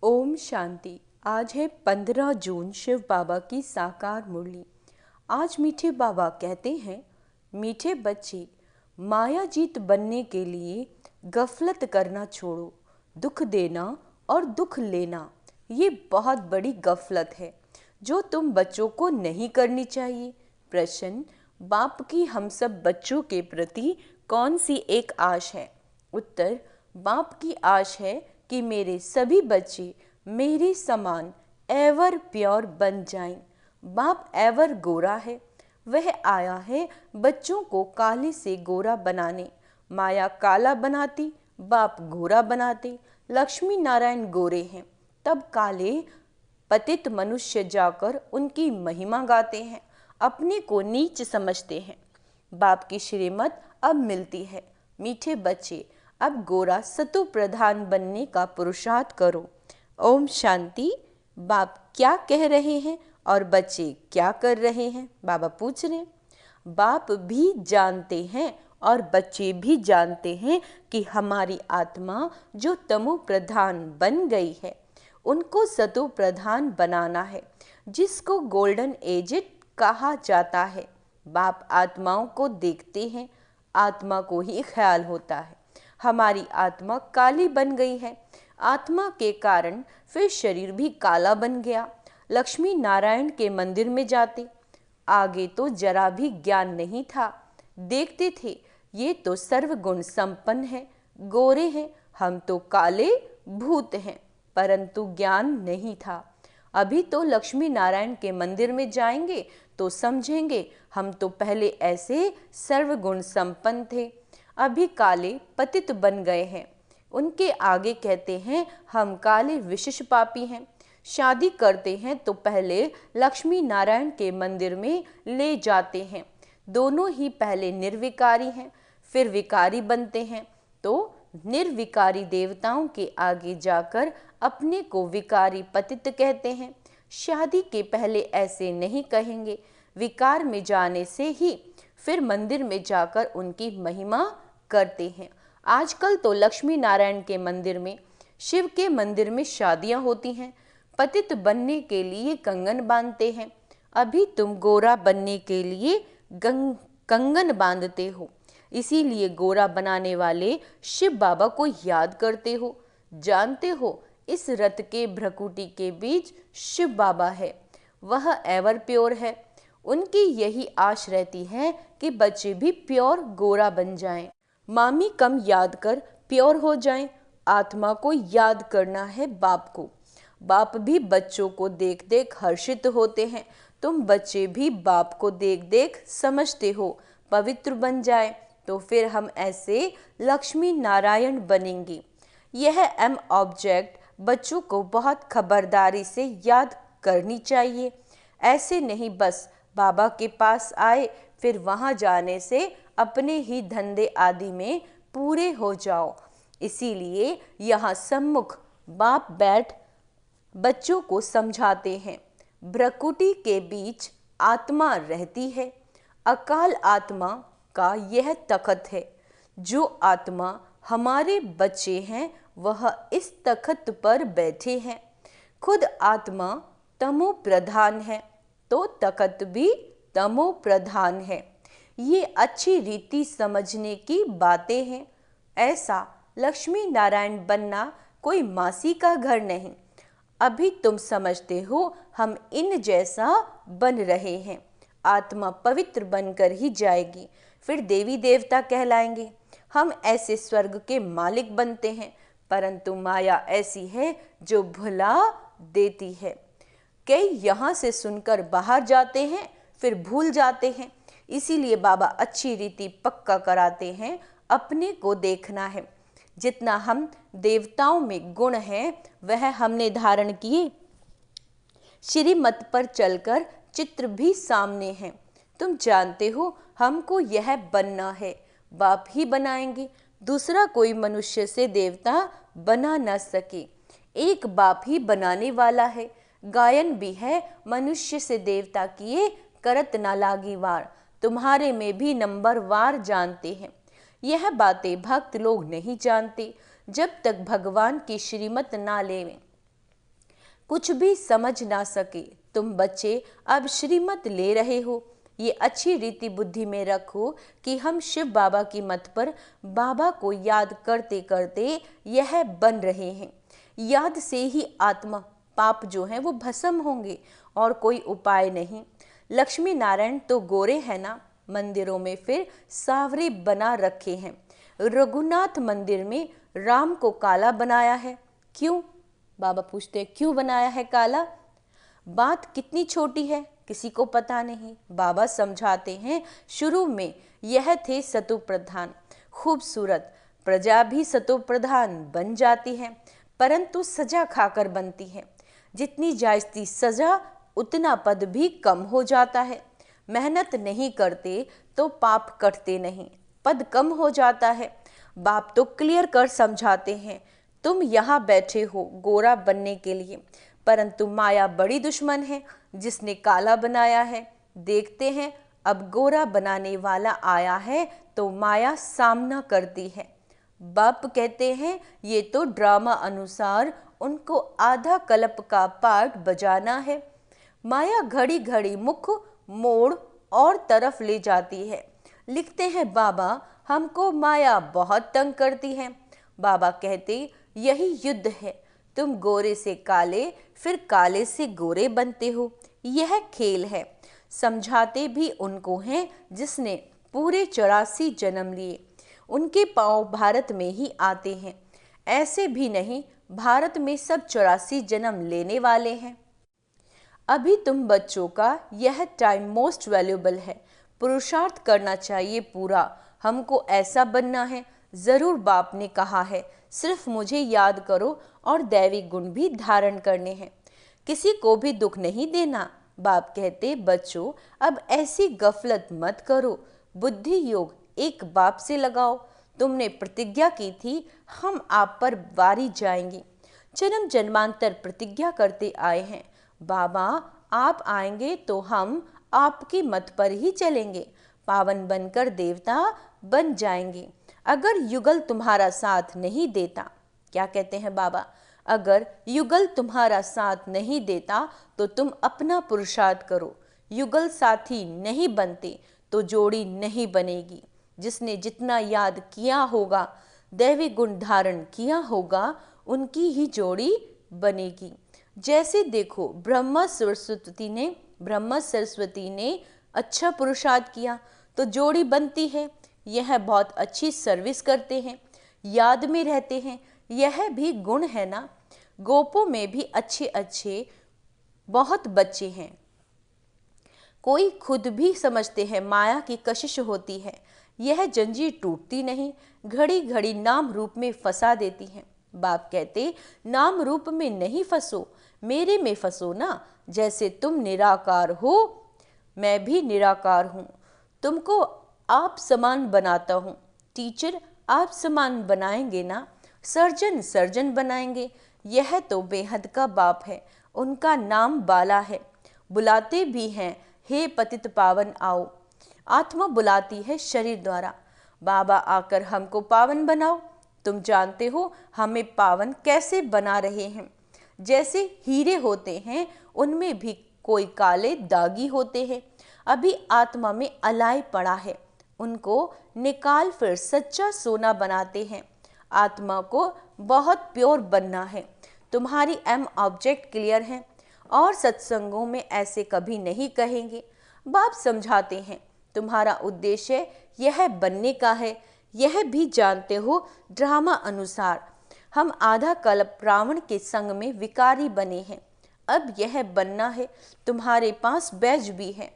ओम शांति। आज है 15 जून, शिव बाबा की साकार मुरली। आज मीठे बाबा कहते हैं, मीठे बच्चे, माया जीत बनने के लिए गफलत करना छोड़ो। दुख देना और दुख लेना ये बहुत बड़ी गफलत है जो तुम बच्चों को नहीं करनी चाहिए। प्रश्न, बाप की हम सब बच्चों के प्रति कौन सी एक आश है? उत्तर, बाप की आश है कि मेरे सभी बच्चे मेरे समान एवर प्योर बन जाएं। बाप एवर गोरा है, वह आया है बच्चों को काले से गोरा बनाने। माया काला बनाती, बाप गोरा बनाते। लक्ष्मी नारायण गोरे हैं, तब काले पतित मनुष्य जाकर उनकी महिमा गाते हैं, अपने को नीच समझते हैं। बाप की श्रीमत अब मिलती है, मीठे बच्चे, अब गोरा सतु प्रधान बनने का पुरुषार्थ करो। ओम शांति। बाप क्या कह रहे हैं और बच्चे क्या कर रहे हैं? बाबा पूछ रहे हैं। बाप भी जानते हैं और बच्चे भी जानते हैं कि हमारी आत्मा जो तमो प्रधान बन गई है, उनको सतो प्रधान बनाना है, जिसको गोल्डन एज कहा जाता है। बाप आत्माओं को देखते हैं, आत्मा को ही ख्याल होता है। हमारी आत्मा काली बन गई है, आत्मा के कारण फिर शरीर भी काला बन गया। लक्ष्मी नारायण के मंदिर में जाते, आगे तो जरा भी ज्ञान नहीं था। देखते थे ये तो सर्वगुण संपन्न है, गोरे हैं, हम तो काले भूत हैं, परंतु ज्ञान नहीं था। अभी तो लक्ष्मी नारायण के मंदिर में जाएंगे तो समझेंगे हम तो पहले ऐसे सर्वगुण संपन्न थे, अभी काले पतित बन गए हैं। उनके आगे कहते हैं हम काले विशेष पापी हैं। शादी करते हैं तो पहले लक्ष्मी नारायण के मंदिर में ले जाते हैं। दोनों ही पहले निर्विकारी हैं, फिर विकारी बनते हैं, तो निर्विकारी देवताओं के आगे जाकर अपने को विकारी पतित कहते हैं। शादी के पहले ऐसे नहीं कहेंगे, विकार में जाने से ही फिर मंदिर में जाकर उनकी महिमा करते हैं। आजकल तो लक्ष्मी नारायण के मंदिर में, शिव के मंदिर में शादियां होती हैं। पतित बनने के लिए कंगन बांधते हैं, अभी तुम गोरा बनने के लिए कंगन बांधते हो, इसीलिए गोरा बनाने वाले शिव बाबा को याद करते हो। जानते हो इस रथ के भ्रकुटी के बीच शिव बाबा है, वह एवर प्योर है। उनकी यही आश रहती है कि बच्चे भी प्योर गोरा बन जाएं। मामी कम याद कर प्योर हो जाएं। आत्मा को याद करना है बाप को। बाप भी बच्चों को देख देख हर्षित होते हैं, तुम बच्चे भी बाप को देख देख समझते हो। पवित्र बन जाए तो फिर हम ऐसे लक्ष्मी नारायण बनेंगे। यह एम ऑब्जेक्ट बच्चों को बहुत खबरदारी से याद करनी चाहिए। ऐसे नहीं बस बाबा के पास आए फिर वहाँ जाने से अपने ही धंधे आदि में पूरे हो जाओ। इसीलिए यहाँ सम्मुख बाप बैठ बच्चों को समझाते हैं। भ्रकुटी के बीच आत्मा रहती है, अकाल आत्मा का यह तखत है। जो आत्मा हमारे बच्चे हैं वह इस तखत पर बैठे हैं। खुद आत्मा तमो प्रधान है तो तखत भी तमो प्रधान है। ये अच्छी रीति समझने की बातें हैं। ऐसा लक्ष्मी नारायण बनना कोई मासी का घर नहीं। अभी तुम समझते हो हम इन जैसा बन रहे हैं। आत्मा पवित्र बनकर ही जाएगी, फिर देवी देवता कहलाएंगे। हम ऐसे स्वर्ग के मालिक बनते हैं, परंतु माया ऐसी है जो भुला देती है। कई यहाँ से सुनकर बाहर जाते हैं फिर भूल जाते हैं। इसीलिए बाबा अच्छी रीति पक्का कराते हैं, अपने को देखना है। जितना हम देवताओं में गुण हैं वह हमने धारण किए। श्रीमत पर चलकर चित्र भी सामने हैं। तुम जानते हो हमको यह बनना है, बाप ही बनाएंगे, दूसरा कोई मनुष्य से देवता बना न सके। एक बाप ही बनाने वाला है। गायन भी है, मनुष्य से देवता किए करत ना लागी वार। तुम्हारे में भी नंबर वार जानते हैं। यह बातें भक्त लोग नहीं जानते। जब तक भगवान की श्रीमत ना लेवें कुछ भी समझ ना सके तुम बच्चे अब श्रीमत ले रहे हो। ये अच्छी रीति बुद्धि में रखो कि हम शिव बाबा की मत पर बाबा को याद करते करते यह बन रहे हैं। याद से ही आत्मा पाप जो हैं वो भस्म होंगे और कोई उपाय नहीं। लक्ष्मी नारायण तो गोरे हैं ना, मंदिरों में फिर सावरे बना रखे हैं। रघुनाथ मंदिर में राम को काला बनाया है, क्यों? बाबा पूछते हैं क्यों बनाया है काला? बात कितनी छोटी है, किसी को पता नहीं। बाबा समझाते हैं शुरू में यह थे सतो प्रधान, खूबसूरत प्रजा भी सतो प्रधान बन जाती है, परंतु सजा खाकर बनती है। जितनी जायज़ती सजा उतना पद भी कम हो जाता है। मेहनत नहीं करते तो पाप कटते नहीं, पद कम हो जाता है। बाप तो क्लियर कर समझाते हैं, तुम यहाँ बैठे हो गोरा बनने के लिए, परंतु माया बड़ी दुश्मन है जिसने काला बनाया है। देखते हैं अब गोरा बनाने वाला आया है तो माया सामना करती है। बाप कहते हैं ये तो ड्रामा अनुसार उनको आधा कल्प का पार्ट बजाना है। माया घड़ी घड़ी मुख मोड़ और तरफ ले जाती है। लिखते हैं बाबा हमको माया बहुत तंग करती है। बाबा कहते यही युद्ध है, तुम गोरे से काले फिर काले से गोरे बनते हो, यह खेल है। समझाते भी उनको हैं जिसने पूरे 84 जन्म लिए, उनके पांव भारत में ही आते हैं। ऐसे भी नहीं भारत में सब 84 जन्म लेने वाले हैं। अभी तुम बच्चों का यह टाइम मोस्ट वैल्यूएबल है, पुरुषार्थ करना चाहिए पूरा। हमको ऐसा बनना है, ज़रूर बाप ने कहा है, सिर्फ मुझे याद करो और दैवी गुण भी धारण करने हैं। किसी को भी दुख नहीं देना। बाप कहते बच्चों अब ऐसी गफलत मत करो, बुद्धि योग एक बाप से लगाओ। तुमने प्रतिज्ञा की थी हम आप पर वारी जाएंगे, जन्म जन्मांतर प्रतिज्ञा करते आए हैं। बाबा आप आएंगे तो हम आपकी मत पर ही चलेंगे, पावन बनकर देवता बन जाएंगे। अगर युगल तुम्हारा साथ नहीं देता, क्या कहते हैं बाबा, अगर युगल तुम्हारा साथ नहीं देता तो तुम अपना पुरुषार्थ करो। युगल साथी नहीं बनते तो जोड़ी नहीं बनेगी। जिसने जितना याद किया होगा, दैवी गुण धारण किया होगा, उनकी ही जोड़ी बनेगी। जैसे देखो ब्रह्मा सरस्वती ने अच्छा पुरुषार्थ किया तो जोड़ी बनती है। यह बहुत अच्छी सर्विस करते हैं, याद में रहते हैं, यह भी गुण है ना। गोपों में भी अच्छे अच्छे बहुत बच्चे हैं, कोई खुद भी समझते हैं माया की कशिश होती है, यह जंजीर टूटती नहीं, घड़ी घड़ी नाम रूप में फंसा देती है। बाप कहते नाम रूप में नहीं फंसो, मेरे में फंसो ना। जैसे तुम निराकार हो मैं भी निराकार हूँ, तुमको आप समान बनाता हूँ। टीचर आप समान बनाएंगे ना, सर्जन बनाएंगे। यह तो बेहद का बाप है, उनका नाम बाला है। बुलाते भी हैं हे पतित पावन आओ, आत्मा बुलाती है शरीर द्वारा। बाबा आकर हमको पावन बनाओ। तुम जानते हो हमें पावन कैसे बना रहे हैं। जैसे हीरे होते हैं उनमें भी कोई काले दागी होते हैं, अभी आत्मा में अलाय पड़ा है, उनको निकाल फिर सच्चा सोना बनाते हैं। आत्मा को बहुत प्योर बनना है। तुम्हारी एम ऑब्जेक्ट क्लियर है और सत्संगों में ऐसे कभी नहीं कहेंगे। बाप समझाते हैं तुम्हारा उद्देश्य यह बनने का है, यह भी जानते हो। ड्रामा अनुसार हम आधा कल्प रावण के संग में विकारी बने हैं, अब यह बनना है। तुम्हारे पास बैज भी है,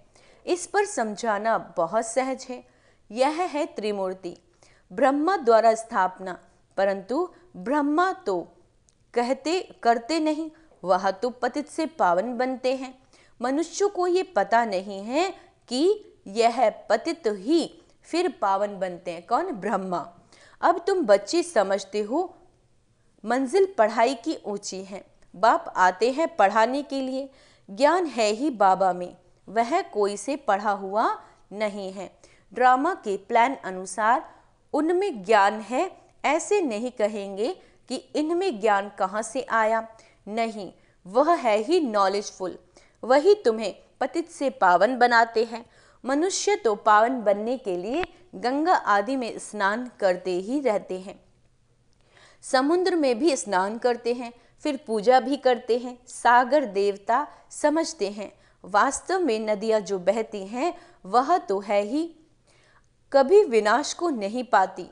इस पर समझाना बहुत सहज है। यह है त्रिमूर्ति, ब्रह्मा द्वारा स्थापना, परंतु ब्रह्मा तो कहते करते नहीं, वह तो पतित से पावन बनते हैं। मनुष्यों को ये पता नहीं है कि यह पतित ही फिर पावन बनते हैं। कौन? ब्रह्मा। अब तुम बच्चे समझते हो मंजिल पढ़ाई की ऊंची है, बाप आते हैं पढ़ाने के लिए। ज्ञान है ही बाबा में, वह कोई से पढ़ा हुआ नहीं है। ड्रामा के प्लान अनुसार उनमें ज्ञान है, ऐसे नहीं कहेंगे कि इनमें ज्ञान कहाँ से आया। नहीं, वह है ही नॉलेजफुल, वही तुम्हें पतित से पावन बनाते हैं। मनुष्य तो पावन बनने के लिए गंगा आदि में स्नान करते ही रहते हैं, समुद्र में भी स्नान करते हैं, फिर पूजा भी करते हैं, सागर देवता समझते हैं। वास्तव में नदियाँ जो बहती हैं वह तो है ही, कभी विनाश को नहीं पाती।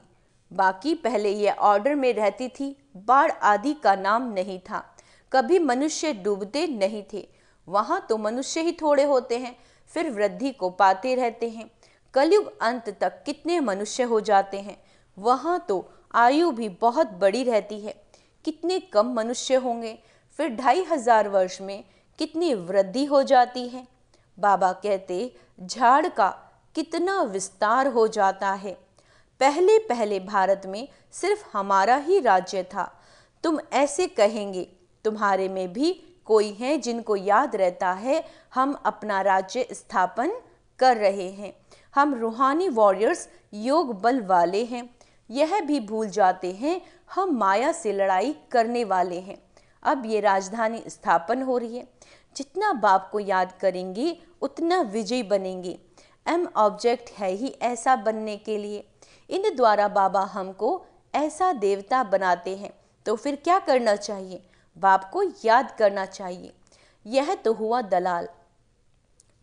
बाकी पहले ये ऑर्डर में रहती थी, बाढ़ आदि का नाम नहीं था, कभी मनुष्य डूबते नहीं थे। वहाँ तो मनुष्य ही थोड़े होते हैं, फिर वृद्धि को पाते रहते हैं। कलयुग अंत तक कितने मनुष्य हो जाते हैं, वहाँ तो आयु भी बहुत बड़ी रहती है, कितने कम मनुष्य होंगे, फिर 2500 वर्ष में कितनी वृद्धि हो जाती है। बाबा कहते झाड़ का कितना विस्तार हो जाता है। पहले पहले भारत में सिर्फ हमारा ही राज्य था। तुम ऐसे कहेंगे, तुम्हारे में भी कोई है जिनको याद रहता है हम अपना राज्य स्थापन कर रहे हैं, हम रूहानी वॉरियर्स योग बल वाले हैं। यह भी भूल जाते हैं हम माया से लड़ाई करने वाले हैं। अब ये राजधानी स्थापन हो रही है, जितना बाप को याद करेंगे उतना विजयी बनेंगे। एम ऑब्जेक्ट है ही ऐसा बनने के लिए। इन द्वारा बाबा हमको ऐसा देवता बनाते हैं, तो फिर क्या करना चाहिए? बाप को याद करना चाहिए। यह तो हुआ दलाल।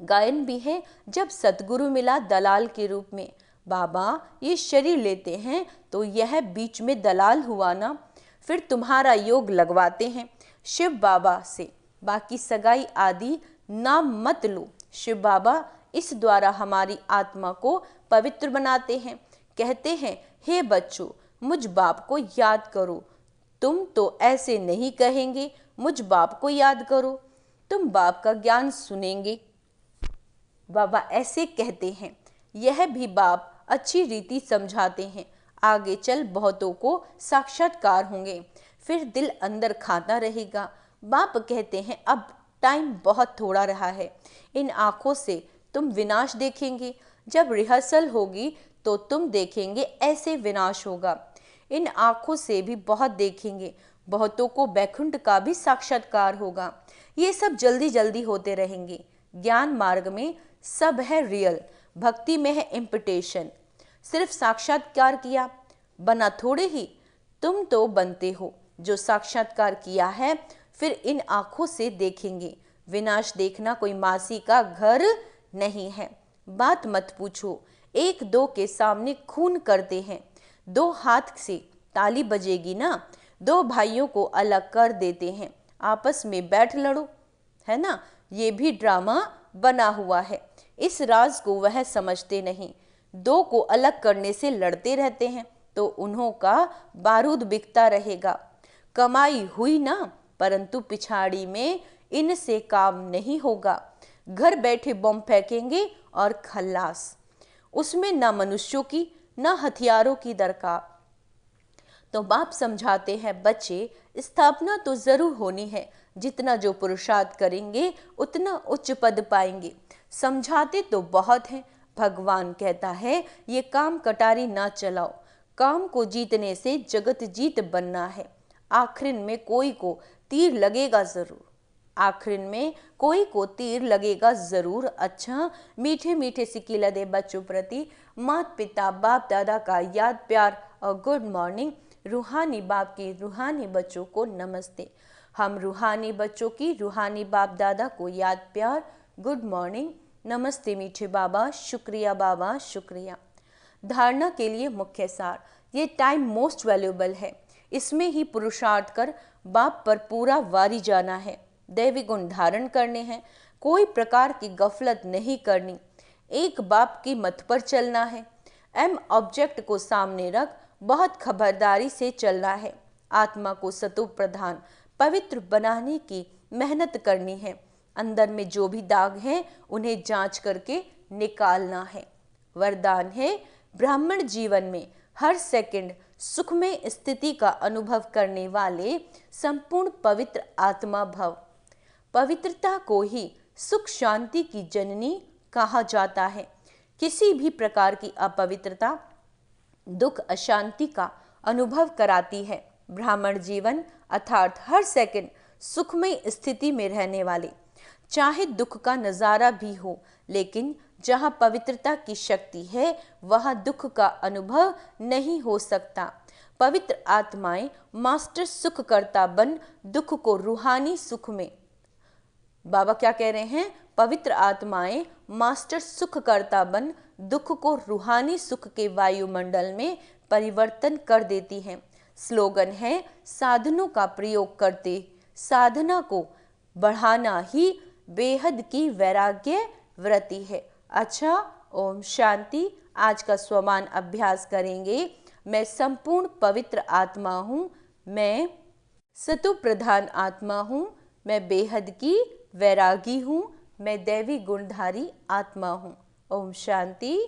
गायन भी है, जब सतगुरु मिला दलाल के रूप में। बाबा ये शरीर लेते हैं तो यह बीच में दलाल हुआ ना। फिर तुम्हारा योग लगवाते हैं शिव बाबा से, बाकी सगाई आदि नाम मत लो। शिव बाबा इस द्वारा हमारी आत्मा को पवित्र बनाते हैं। कहते हैं, हे बच्चों, मुझ बाप को याद करो। तुम तो ऐसे नहीं कहेंगे, मुझ बाप को याद करो, तुम बाप का ज्ञान सुनेंगे। बाबा ऐसे कहते हैं। यह भी बाप अच्छी रीति समझाते हैं। आगे चल बहुतों को साक्षात्कार होंगे, फिर दिल अंदर खाता रहेगा। बाप कहते हैं, अब टाइम बहुत थोड़ा रहा है, इन आँखों से तुम विनाश देखेंगे। जब रिहर्सल होगी तो तुम देखेंगे ऐसे विनाश होगा। इन आँखों से भी बहुत देखेंगे, बहुतों को बैकुंठ का भी साक्षात्कार होगा। ये सब जल्दी जल्दी होते रहेंगे। ज्ञान मार्ग में सब है रियल, भक्ति में है इम्पिटेशन। सिर्फ साक्षात्कार किया, बना थोड़े ही, तुम तो बनते हो। जो साक्षात्कार किया है फिर इन आँखों से देखेंगे। विनाश देखना कोई मासी का घर नहीं है। बात मत पूछो, एक दो के सामने खून करते हैं, दो हाथ से ताली बजेगी ना। दो भाइयों को अलग कर देते हैं, आपस में बैठ लड़ो, है ना। ये भी ड्रामा बना हुआ है, इस राज को वह समझते नहीं। दो को अलग करने से लड़ते रहते हैं तो उन्हों का बारूद बिकता रहेगा। कमाई हुई ना, परंतु पिछाड़ी में इनसे काम नहीं होगा। घर बैठे बम फेंकेंगे और खल्लास, उसमें ना मनुष्यों की ना हथियारों की दरकार। तो बाप समझाते हैं, बच्चे स्थापना तो जरूर होनी है, जितना जो पुरुषार्थ करेंगे उतना उच्च पद पाएंगे। समझाते तो बहुत हैं। भगवान कहता है, ये काम कटारी ना चलाओ, काम को जीतने से जगत जीत बनना है। आखिर में कोई को तीर लगेगा जरूर, आखिर में कोई को तीर लगेगा जरूर। अच्छा, मीठे मीठे सिकीला दे बच्चों प्रति माता पिता बाप दादा का याद प्यार और गुड मॉर्निंग। रूहानी बाप की रूहानी बच्चों को नमस्ते। हम रूहानी बच्चों की रूहानी बाप दादा को याद प्यार, गुड मॉर्निंग, नमस्ते मीठे बाबा, शुक्रिया बाबा, शुक्रिया। धारणा के लिए मुख्य सार, ये टाइम मोस्ट वैल्यूएबल है, इसमें ही पुरुषार्थ कर बाप पर पूरा वारी जाना है। दैवी गुण धारण करने हैं, कोई प्रकार की गफलत नहीं करनी, एक बाप की मत पर चलना है। एम ऑब्जेक्ट को सामने रख बहुत खबरदारी से चलना है। आत्मा को सतो प्रधान पवित्र बनाने की मेहनत करनी है। अंदर में जो भी दाग हैं उन्हें जांच करके निकालना है। वरदान है, ब्राह्मण जीवन में हर सेकंड सुखमय स्थिति का अनुभव करने वाले संपूर्ण पवित्र आत्मा भव। पवित्रता को ही सुख शांति की जननी कहा जाता है। किसी भी प्रकार की अपवित्रता दुख अशांति का अनुभव कराती है। ब्राह्मण जीवन अर्थात हर सेकंड सुखमय स्थिति में रहने वाले। चाहे दुख का नज़ारा भी हो, लेकिन जहाँ पवित्रता की शक्ति है वहाँ दुख का अनुभव नहीं हो सकता। पवित्र आत्माएं मास्टर सुखकर्ता बन दुख को रूहानी सुख में, बाबा क्या कह रहे हैं, पवित्र आत्माएं मास्टर सुखकर्ता बन दुख को रूहानी सुख के वायुमंडल में परिवर्तन कर देती हैं। स्लोगन है, साधनों का प्रयोग करते साधना को बढ़ाना ही बेहद की वैराग्य व्रति है। अच्छा, ओम शांति। आज का स्वमान अभ्यास करेंगे। मैं संपूर्ण पवित्र आत्मा हूँ, मैं सतो प्रधान आत्मा हूँ, मैं बेहद की वैरागी हूँ, मैं दैवी गुणधारी आत्मा हूँ। ओम शांति।